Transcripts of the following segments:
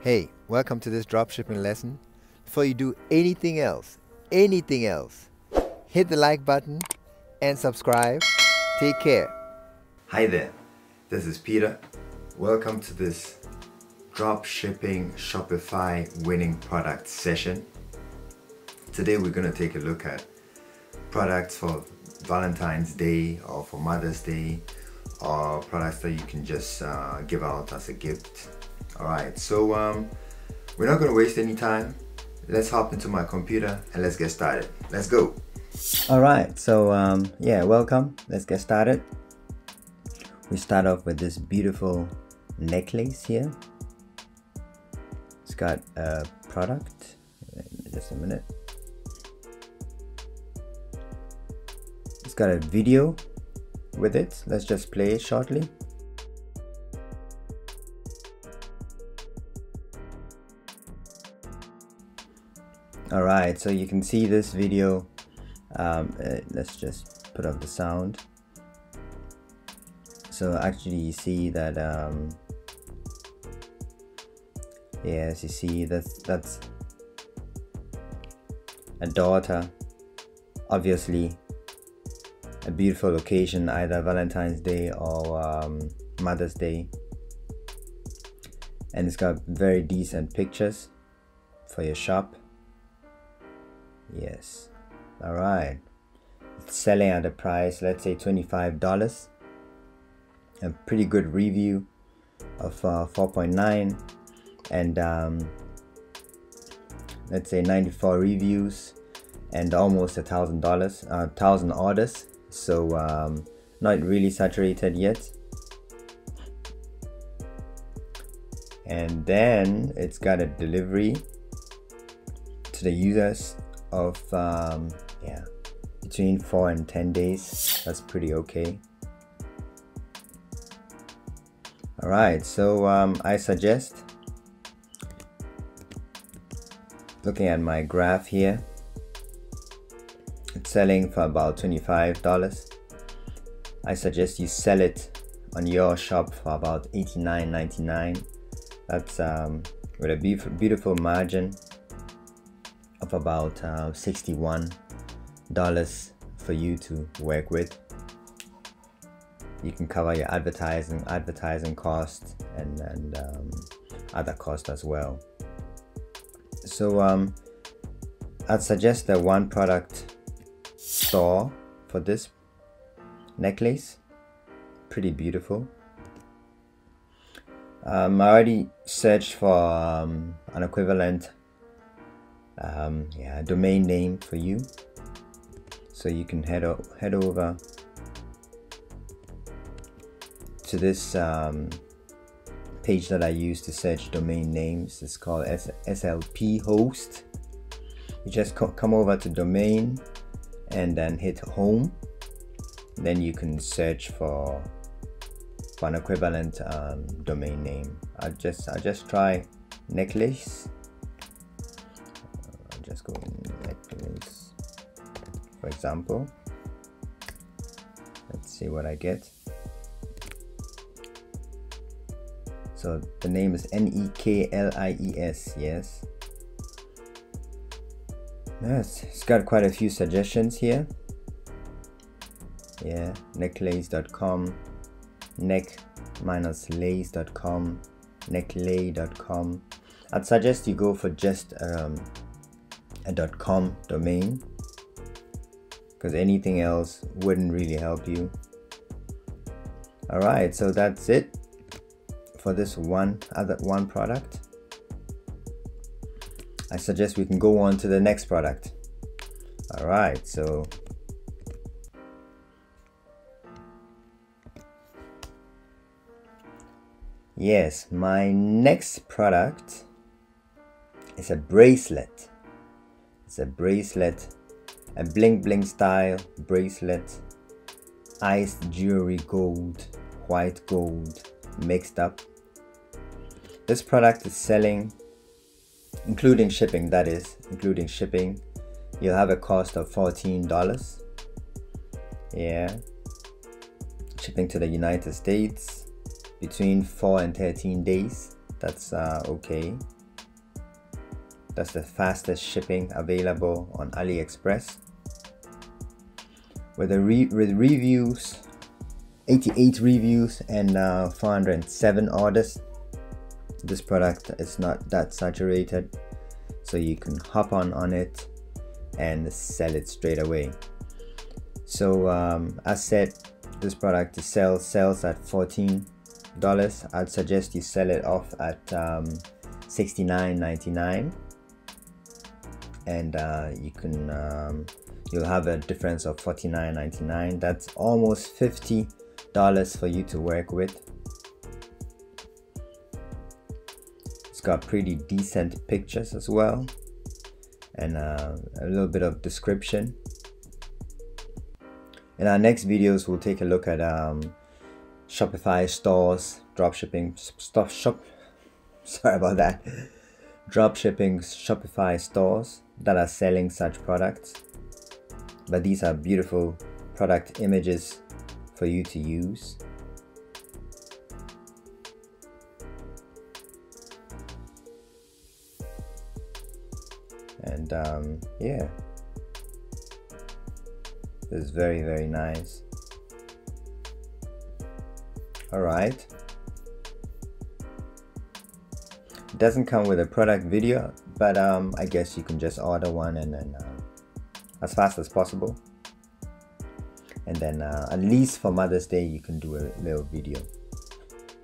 Hey, welcome to this dropshipping lesson. Before you do anything else, hit the like button and subscribe. Take care. Hi there, this is Peter. Welcome to this dropshipping Shopify winning product session. Today we're going to take a look at products for Valentine's Day or for Mother's Day, or products that you can just give out as a gift. Alright, so we're not going to waste any time. Let's hop into my computer and let's get started. Let's go. Alright, so yeah, welcome. Let's get started. We start off with this beautiful necklace here. It's got a product. Just a minute. It's got a video with it. Let's just play it shortly. Alright, so you can see this video. Let's just put up the sound. So actually you see that yes, you see that's a daughter. Obviously a beautiful occasion, either Valentine's Day or Mother's Day, and it's got very decent pictures for your shop. Yes. Alright, it's selling at a price, let's say $25. A pretty good review of 4.9, and let's say 94 reviews and almost $1,000 orders. So not really saturated yet. And then it's got a delivery to the users of yeah, between 4 and 10 days. That's pretty okay. Alright, so I suggest looking at my graph here. It's selling for about $25. I suggest you sell it on your shop for about $89.99. That's with a beautiful margin of about $61 for you to work with. You can cover your advertising costs and other costs as well. So I'd suggest a one product store for this necklace. Pretty beautiful. I already searched for an equivalent yeah, domain name for you, so you can head over to this page that I use to search domain names. It's called SLP Host. You just come over to domain and then hit home. Then you can search for an equivalent domain name. I'll just try necklace. Just go in necklace, for example. Let's see what I get. So the name is Neklies. Yes. Yes, it's got quite a few suggestions here. Yeah, neklies.com, neck-lace.com, neklay.com. I'd suggest you go for just a .com domain, because anything else wouldn't really help you. Alright, so that's it for this one product. I suggest we can go on to the next product. Alright, so yes, my next product is a bracelet. It's a bracelet, a bling bling style bracelet, iced jewelry gold, white gold mixed up. This product is selling, including shipping, that is, including shipping, you'll have a cost of $14. Yeah, shipping to the United States between 4 and 13 days. That's okay. That's the fastest shipping available on AliExpress. With reviews, 88 reviews and 407 orders. This product is not that saturated, so you can hop on it and sell it straight away. So as said, this product sells at $14. I'd suggest you sell it off at $69.99, and you can you'll have a difference of $49.99. That's almost $50 for you to work with. It's got pretty decent pictures as well, and a little bit of description. In our next videos, we'll take a look at Shopify stores, dropshipping dropshipping Shopify stores that are selling such products. But these are beautiful product images for you to use. And yeah, it's very, very nice. All right, it doesn't come with a product video, but I guess you can just order one and then as fast as possible, and then at least for Mother's Day you can do a little video.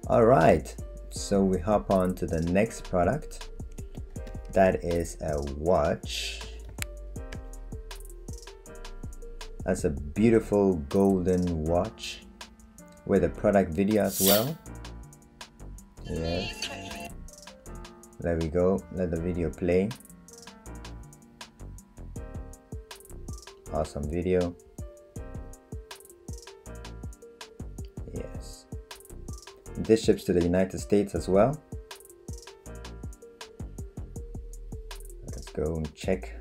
All right, so we hop on to the next product. That is a watch. That's a beautiful golden watch with a product video as well. Yes, there we go. Let the video play. Awesome video. Yes, this ships to the United States as well. Let's go and check.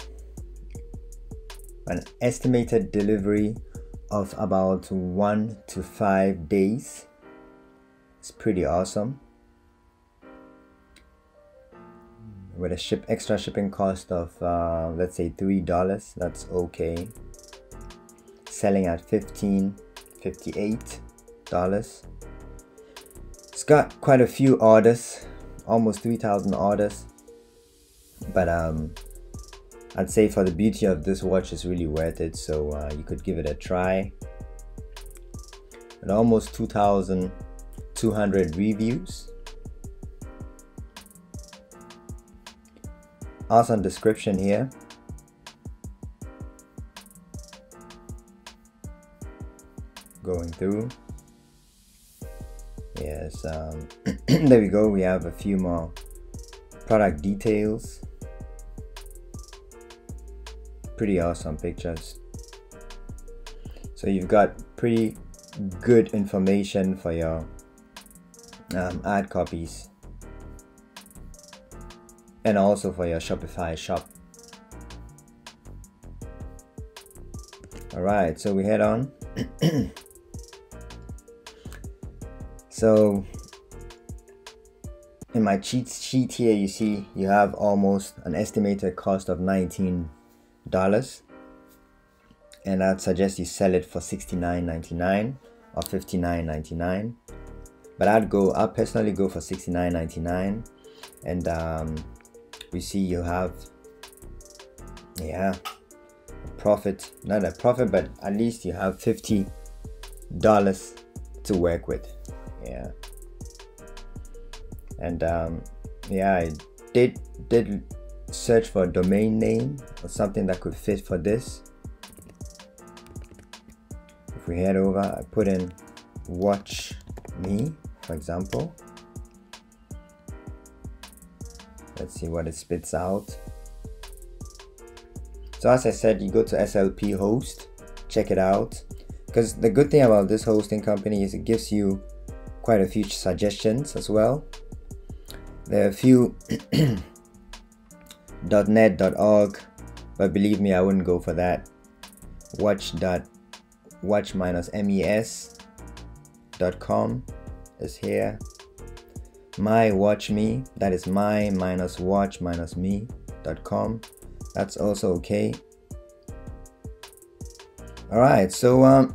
An estimated delivery of about 1 to 5 days. It's pretty awesome. With a extra shipping cost of let's say $3, that's okay. Selling at $58. It's got quite a few orders, almost 3,000 orders, but I'd say for the beauty of this watch, it's really worth it. So you could give it a try. And almost 2,200 reviews. Awesome description here. Going through. Yes, there we go. We have a few more product details. Pretty awesome pictures. So you've got pretty good information for your ad copies, and also for your Shopify shop. All right, so we head on. So in my cheat sheet here, you see you have almost an estimated cost of $19, and I'd suggest you sell it for $69.99 or $59.99, but I'd personally go for $69.99. And we see you have, yeah, a profit, not a profit, but at least you have $50 to work with. Yeah, and yeah, I did search for a domain name or something that could fit for this. If we head over, I put in watch me, for example. Let's see what it spits out. So as I said, you go to SLP host, check it out, because the good thing about this hosting company is it gives you quite a few suggestions as well. There are a few .net.org, but believe me, I wouldn't go for that. watch-mes.com is here. my watch me, that is my minus watch minus me.com. That's also okay. All right, so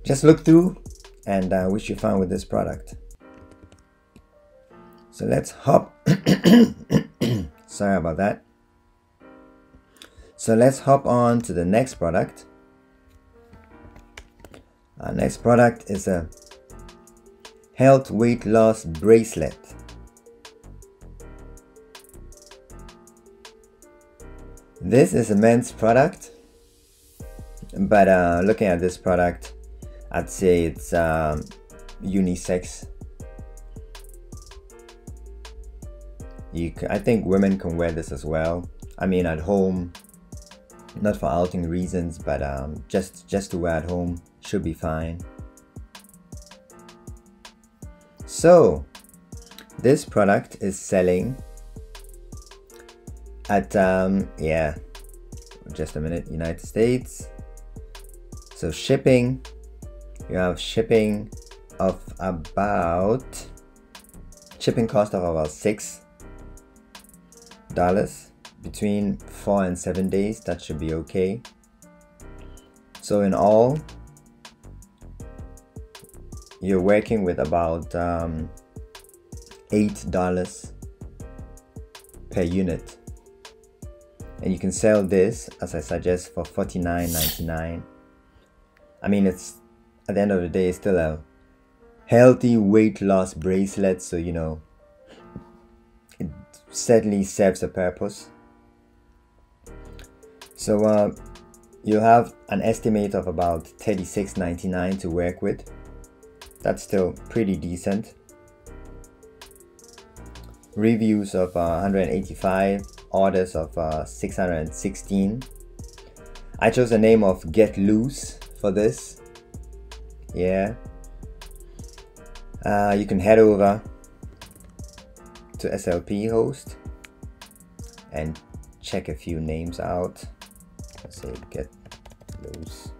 just look through and wish you fun with this product. So let's hop sorry about that. So let's hop on to the next product. Our next product is a health weight loss bracelet. This is a men's product, but looking at this product, I'd say it's unisex. I think women can wear this as well. I mean, at home, not for outing reasons, but just to wear at home should be fine. So this product is selling at yeah, just a minute, United States. So shipping, you have shipping of about, shipping cost of about $6, between 4 and 7 days. That should be okay. So in all, you're working with about $8 per unit, and you can sell this, as I suggest, for $49.99. I mean, it's, at the end of the day, it's still a healthy weight loss bracelet, so you know, it certainly serves a purpose. So you have an estimate of about $36.99 to work with. That's still pretty decent. Reviews of 185, orders of 616. I chose the name of Get Loose for this. Yeah. You can head over to SLP host and check a few names out. Let's say Get Loose.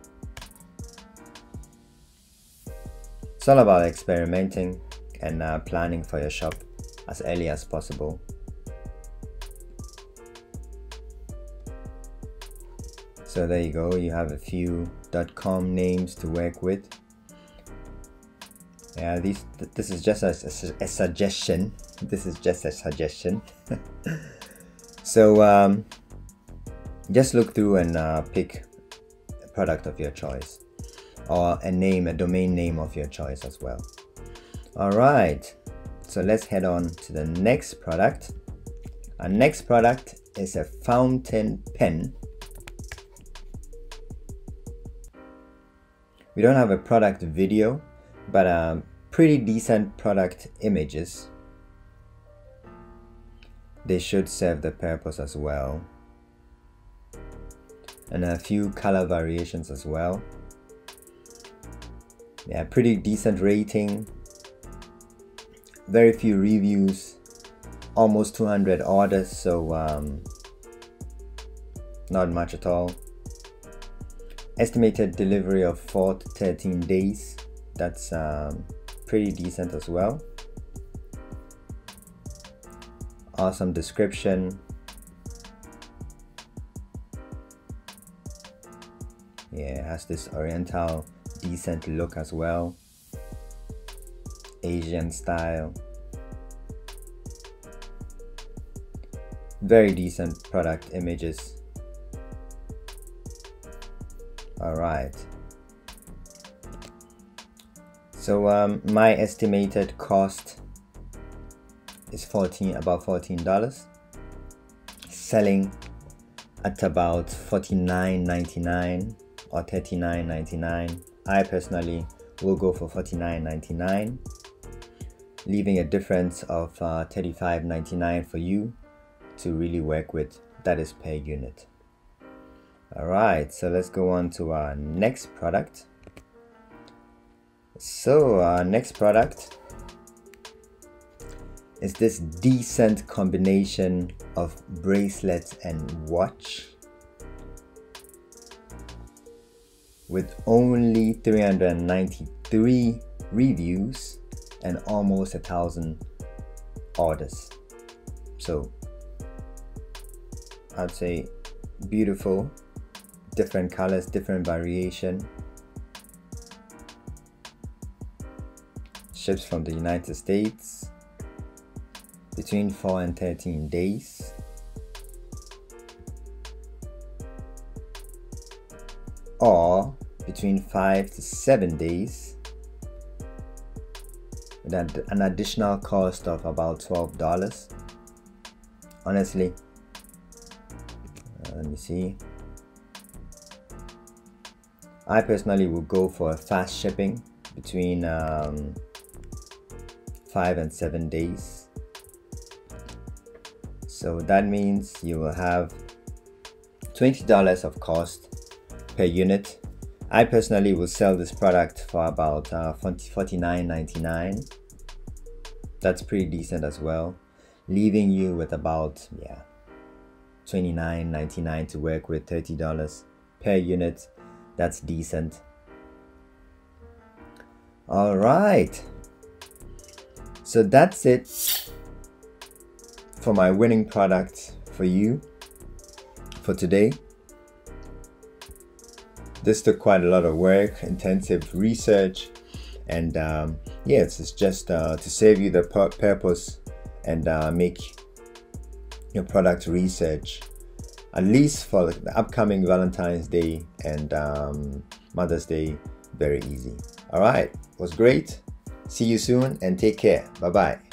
It's all about experimenting and planning for your shop as early as possible. So there you go, you have a few .com names to work with. Yeah, this is just a suggestion. This is just a suggestion. So just look through and pick a product of your choice, or a domain name of your choice as well. All right, so let's head on to the next product. Our next product is a fountain pen. We don't have a product video, but pretty decent product images. They should serve the purpose as well, and a few color variations as well. Yeah, pretty decent rating, very few reviews, almost 200 orders, so not much at all. Estimated delivery of 4 to 13 days. That's pretty decent as well. Awesome description. Yeah, it has this oriental decent look as well, Asian style. Very decent product images. All right, so my estimated cost is about $14, selling at about $49.99 or $39.99. I personally will go for $49.99, leaving a difference of $35.99 for you to really work with. That is per unit. All right, so let's go on to our next product. So our next product is this decent combination of bracelet and watch with only $393 reviews and almost 1,000 orders. So I'd say beautiful, different colors, different variation. Ships from the United States between 4 and 13 days. Or between 5 to 7 days with an additional cost of about $12. Honestly, let me see. I personally would go for a fast shipping between 5 and 7 days. So that means you will have $20 of cost per unit. I personally will sell this product for about $49.99. That's pretty decent as well, leaving you with about $29.99 to work with. $30 per unit. That's decent. All right, so that's it for my winning product for you for today. This took quite a lot of work, intensive research, and it's just to save you the purpose and make your product research, at least for the upcoming Valentine's Day and Mother's Day, very easy. All right, it was great. See you soon and take care. Bye bye.